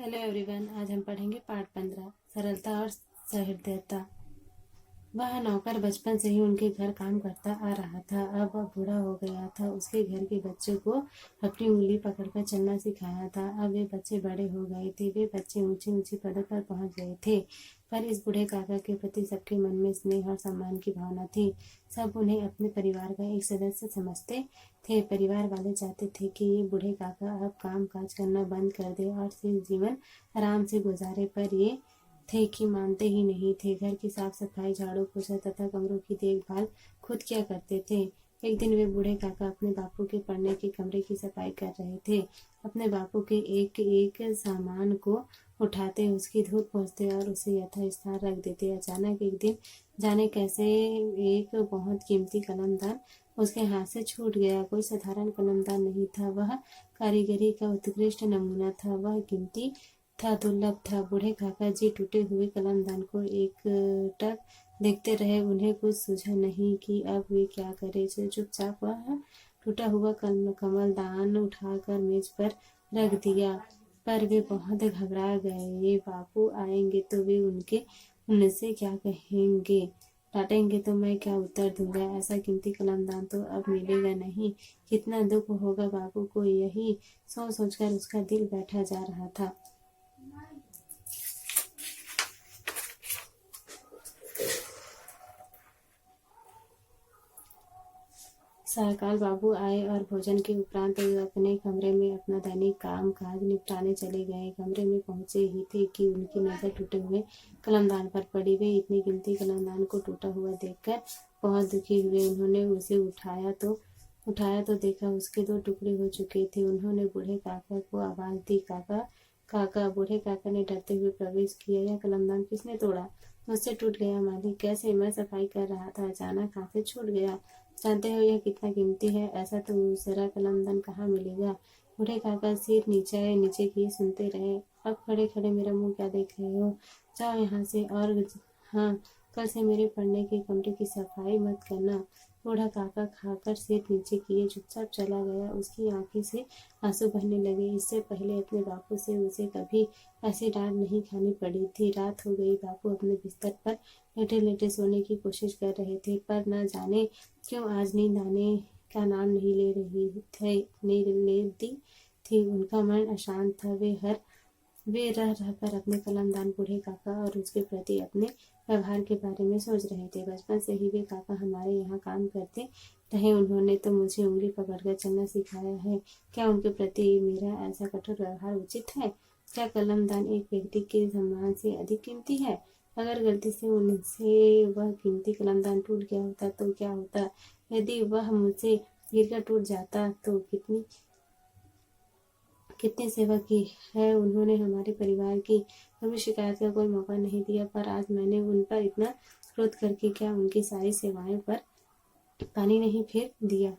Hello everyone, आज हम पढ़ेंगे पाठ 15 सरलता और सहृदयता। वह नौकर बचपन से ही उनके घर काम करता आ रहा था। अब वह बूढ़ा हो गया था। उसके घर के बच्चों को अपनी उंगली पकड़कर चलना सिखाया था। अब वे बच्चे बड़े हो गए थे। वे बच्चे ऊंचे ऊंचे पदों पर पहुंच गए थे। पर इस बूढ़े काका के प्रति सबके मन में स्नेह और सम्मान की भावना थी। सब उन्हें अपने परिवार का एक सदस्य समझते थे। परिवार वाले चाहते थे कि ये बूढ़े काका अब काम काज करना बंद कर दे और सिर्फ जीवन आराम से गुजारे, पर ये थे कि मानते ही नहीं थे। घर की साफ सफाई, झाड़ू पोछा तथा कमरों की देखभाल खुद किया करते थे। एक दिन वे बूढ़े काका अपने बापू के पढ़ने के कमरे की सफाई कर रहे थे। अपने बापू के एक एक सामान को उठाते, उसकी धूप पोंछते और उसे यथास्थान रख देते। अचानक एक दिन जाने कैसे एक बहुत कीमती कलमदान उसके हाथ से छूट गया। कोई साधारण कलमदान नहीं था, वह कारीगरी का उत्कृष्ट नमूना था। वह कीमती था, दुर्लभ था। बूढ़े काका जी टूटे हुए कलमदान को एकटक देखते रहे। उन्हें कुछ सूझा नहीं कि अब वे क्या करें। चुपचाप वह टूटा हुआ कमलदान उठाकर मेज पर रख दिया। पर वे बहुत घबरा गए। ये बापू आएंगे तो वे उनसे क्या कहेंगे? डांटेंगे तो मैं क्या उत्तर दूंगा? ऐसा कीमती कलमदान तो अब मिलेगा नहीं। कितना दुख होगा बापू को। यही सोच सोचकर उसका दिल बैठा जा रहा था। सायकाल बाबू आए और भोजन के उपरांत वे अपने कमरे में अपना दैनिक काम काज निपटाने चले गए। कमरे में पहुंचे ही थे कि उनकी नजर टूटे हुए कलमदान पर पड़ी। वे इतने कीमती कलमदान को टूटा हुआ देखकर बहुत दुखी हुए। उन्होंने उसे उठाया तो देखा उसके दो टुकड़े हो चुके थे। उन्होंने बूढ़े काका को आवाज दी, काका काका। बूढ़े काका ने डरते हुए प्रवेश किया। यह कलमदान किसने तोड़ा? मुझसे टूट गया मालिक। कैसे? मैं सफाई कर रहा था, अचानक हाथ से छूट गया। जानते हो यह कितना कीमती है? ऐसा तो दूसरा कलमदान कहाँ मिलेगा? बूढ़े काका सिर नीचे नीचे किए सुनते रहे। अब खड़े खड़े मेरा मुंह क्या देख रहे हो? जाओ यहाँ से। और हाँ, कल से मेरे पढ़ने के कमरे की सफाई मत करना। बूढ़ा काका खाकर सिर नीचे किए चुपचाप चला गया। उसकी आंखें से आंसू बहने लगे। इससे पहले अपने बापू से उसे कभी ऐसी डांट नहीं खानी पड़ी थी। रात हो गई। बापू अपने बिस्तर पर लेटे लेटे सोने की कोशिश कर रहे थे, पर न जाने क्यों आज नींद आने का नाम नहीं लेती थी। उनका मन अशांत था। वे रह रहकर अपने कलमदान, बूढ़े काका और उसके प्रति अपने व्यवहार के बारे में सोच रहे थे। बचपन से ही वे काका हमारे यहाँ काम करते रहे। उन्होंने तो मुझे उंगली पकड़कर चलना सिखाया है। क्या उनके प्रति मेरा ऐसा कठोर व्यवहार उचित है? क्या कलमदान एक व्यक्ति के सम्मान से अधिक कीमती है? अगर गलती से उनसे वह कीमती कलमदान टूट गया होता तो क्या होता? यदि वह मुझसे गिरकर टूट जाता तो कितनी सेवा की है उन्होंने हमारे परिवार की। कभी शिकायत का कोई मौका नहीं दिया, पर आज मैंने उन पर इतना क्रोध करके क्या उनकी सारी सेवाएं पर पानी नहीं फेर दिया?